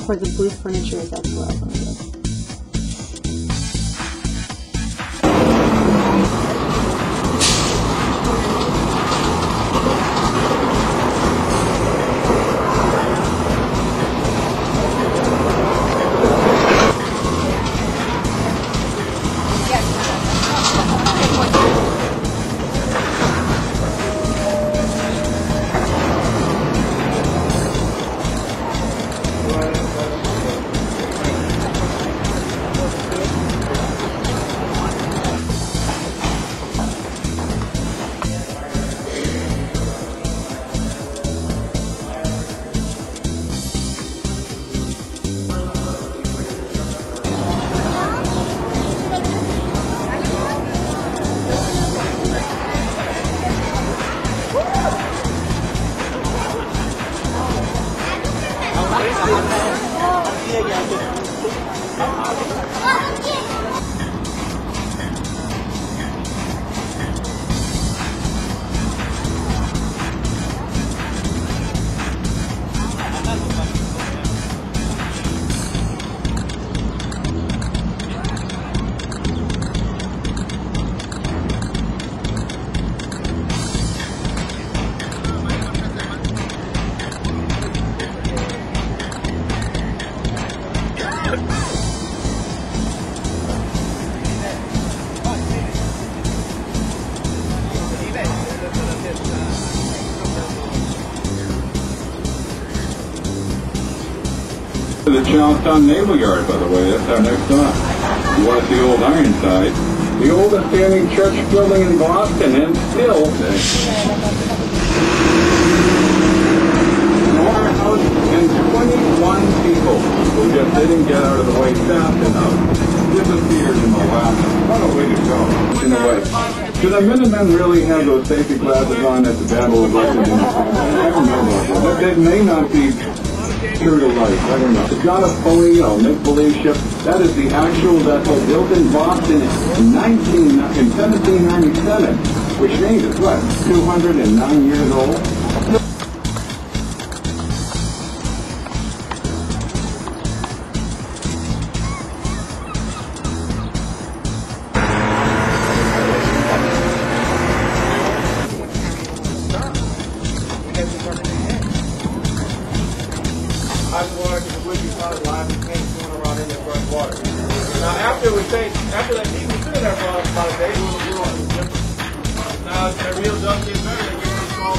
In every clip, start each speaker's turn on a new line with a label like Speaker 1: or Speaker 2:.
Speaker 1: where the blue furniture is, that's where I want to go.
Speaker 2: The Charlestown Naval Yard, by the way, that's our next stop. You want to see Old Ironside, the oldest standing church building in Boston, and still more house and 21 people who just didn't get out of the way fast enough. Disappeared in Molasses. What a way to go. In a way. Do the Minutemen really have those safety glasses on at the Battle of Lexington? I don't know about that. But they may not be true to life. I don't know. It's not a phony or make-believe ship. That is the actual vessel built in Boston in 1797, which means it's what, 209 years old?
Speaker 3: After that meeting, we stood there for about a day doing the world. Now it's a real dumb kid better. They get this call.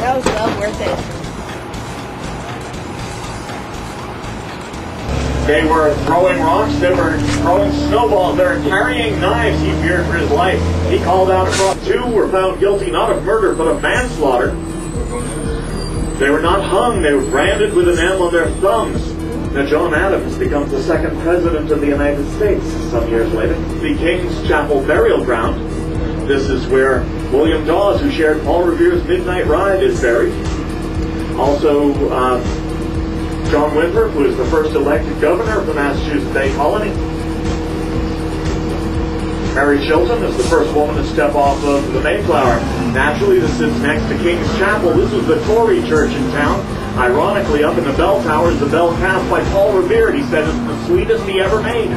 Speaker 1: That was well worth it.
Speaker 4: They were throwing rocks, they were throwing snowballs, they were carrying knives. He feared for his life. He called out across. 2 were found guilty not of murder but of manslaughter. They were not hung, they were branded with an M on their thumbs. Now John Adams becomes the 2nd president of the United States some years later. The King's Chapel Burial Ground. This is where William Dawes, who shared Paul Revere's Midnight Ride, is buried. Also, John Winthrop, who is the first elected governor of the Massachusetts Bay Colony. Mary Chilton is the first woman to step off of the Mayflower. Naturally, this sits next to King's Chapel. This is the Tory church in town. Ironically, up in the bell tower is the bell cast by Paul Revere. He said it's the sweetest he ever made.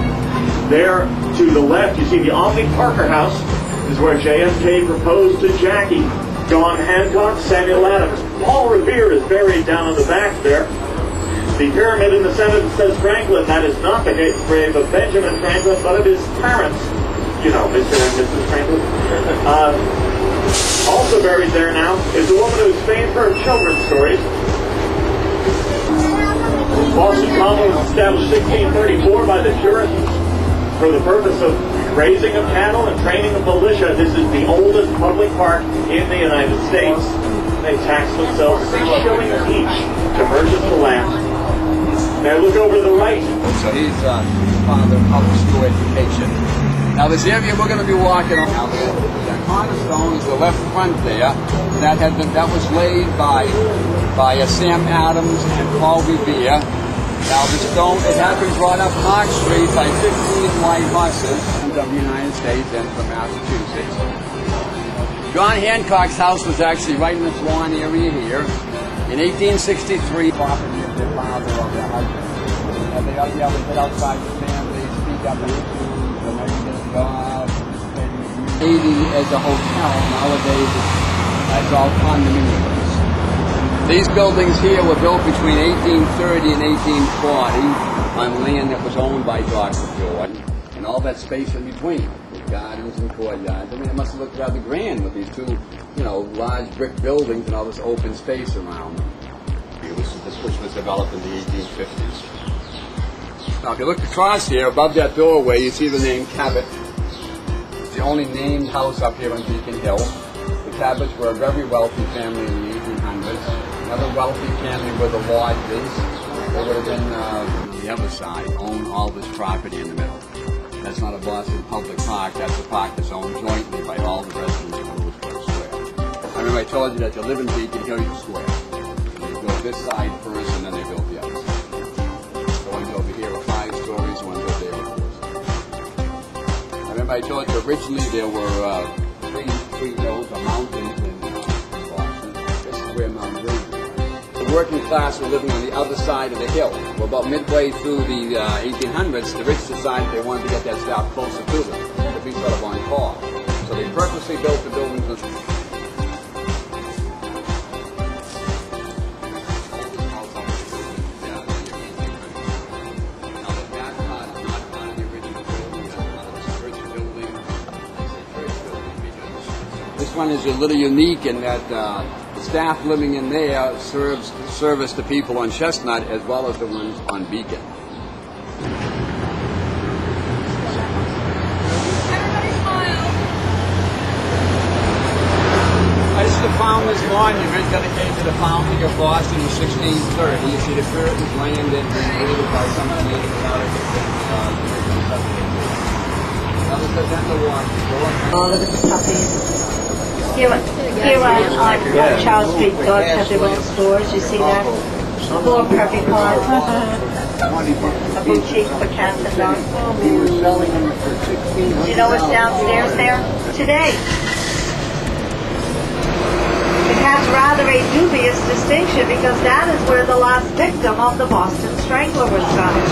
Speaker 4: There, to the left, you see the Omni Parker House. This is where JFK proposed to Jackie. John Hancock, Samuel Adams. Paul Revere is buried down in the back there. The pyramid in the center that says Franklin, that is not the grave of Benjamin Franklin, but of his parents. You know, Mr. and Mrs. Franklin. Also buried there now is a woman who's famed for her children's stories. Boston Common was established in 1634 by the Puritans for the purpose of raising of cattle and training of militia. This is the oldest public park in the United States. They tax themselves 6 shillings each to purchase the land. Now look over to the right.
Speaker 5: So he's father of public school education. Now this area we're going to be walking on. cornerstone is the left front there. That was laid by Sam Adams and Paul Revere. Now the stone, it had been brought up Park Street by 15 white horses from the United States and from Massachusetts. John Hancock's house was actually right in this lawn area here. In 1863, property of their father or their husband. And they ought to be able to get outside the family, speak up in issues, and everything God. 80 as a hotel, nowadays it's all condominiums. These buildings here were built between 1830 and 1840 on land that was owned by Dr. Jordan, and all that space in between, with gardens and courtyards. I mean, it must have looked rather grand with these two, large brick buildings and all this open space around them. This was developed in the 1850s. Now, if you look across here, above that doorway, you see the name Cabot. It's the only named house up here on Beacon Hill. The Cabots were a very wealthy family in the 1800s. Another wealthy family were the Lodges. They would have been, on the other side, own all this property in the middle. That's not a Boston public park. That's a park that's owned jointly by all the residents of Lewisburg Square. I remember I told you that to live in Beacon Hill, you square. They built this side first, and then they built the other side. The ones over here were 5 stories, the ones over there were 4 stories. I remember I told you originally there were 3 hills, or mountains in Boston. This is where Mount Vernon is. The working class were living on the other side of the hill. Well, about midway through the 1800s, the rich decided they wanted to get that stuff closer to them, to be sort of on par. So they purposely built the buildings. This one is a little unique in that the staff living in there serves service to people on Chestnut as well as the ones on Beacon. This is the Founders Monument dedicated to the founding of Boston in 1630. You see the Puritans landed and created by some of the native Americans Now this is the water.
Speaker 1: All of the puppies. Here on Charles Street, dogs have their own stores. You see that? 4 perfect cars. A boutique for cats and dogs. Do you know what's downstairs there? Today. It has rather a dubious distinction because that is where the last victim of the Boston Strangler was found.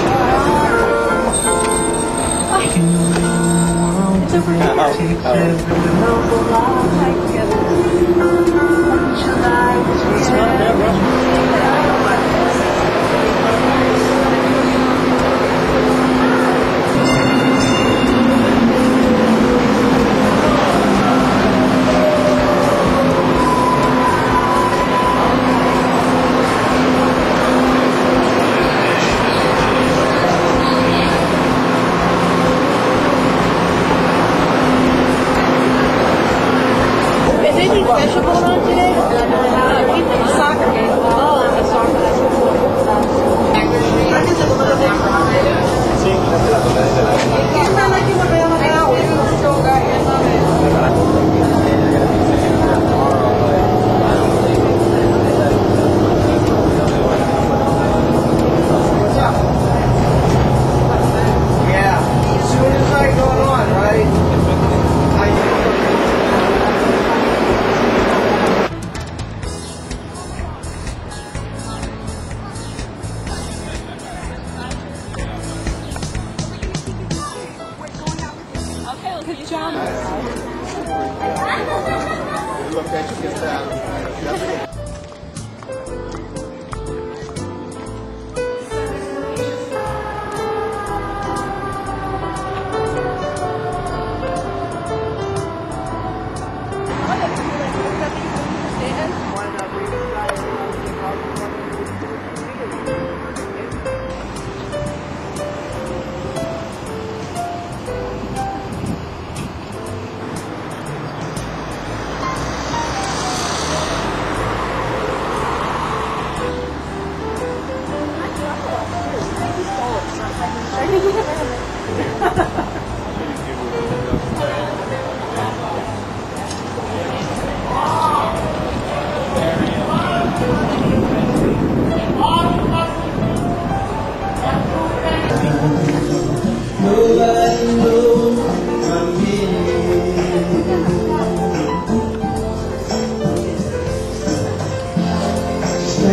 Speaker 6: I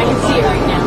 Speaker 6: can see it right now.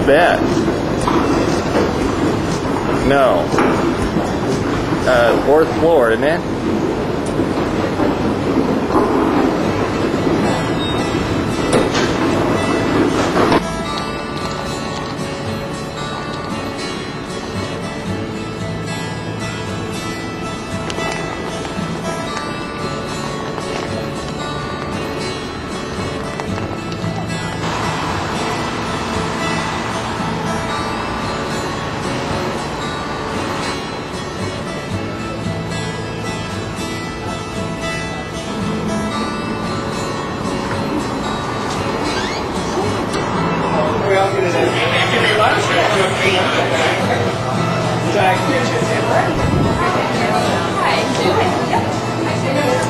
Speaker 7: Bet. No. 4th floor, isn't it?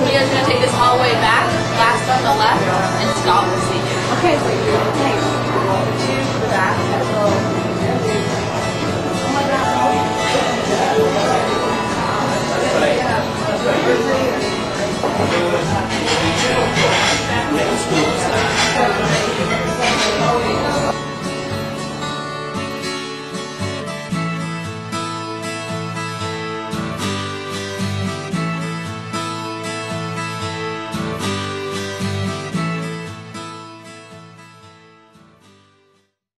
Speaker 6: You guys gonna take this all the way back, last on the left, and stop the seat. Okay.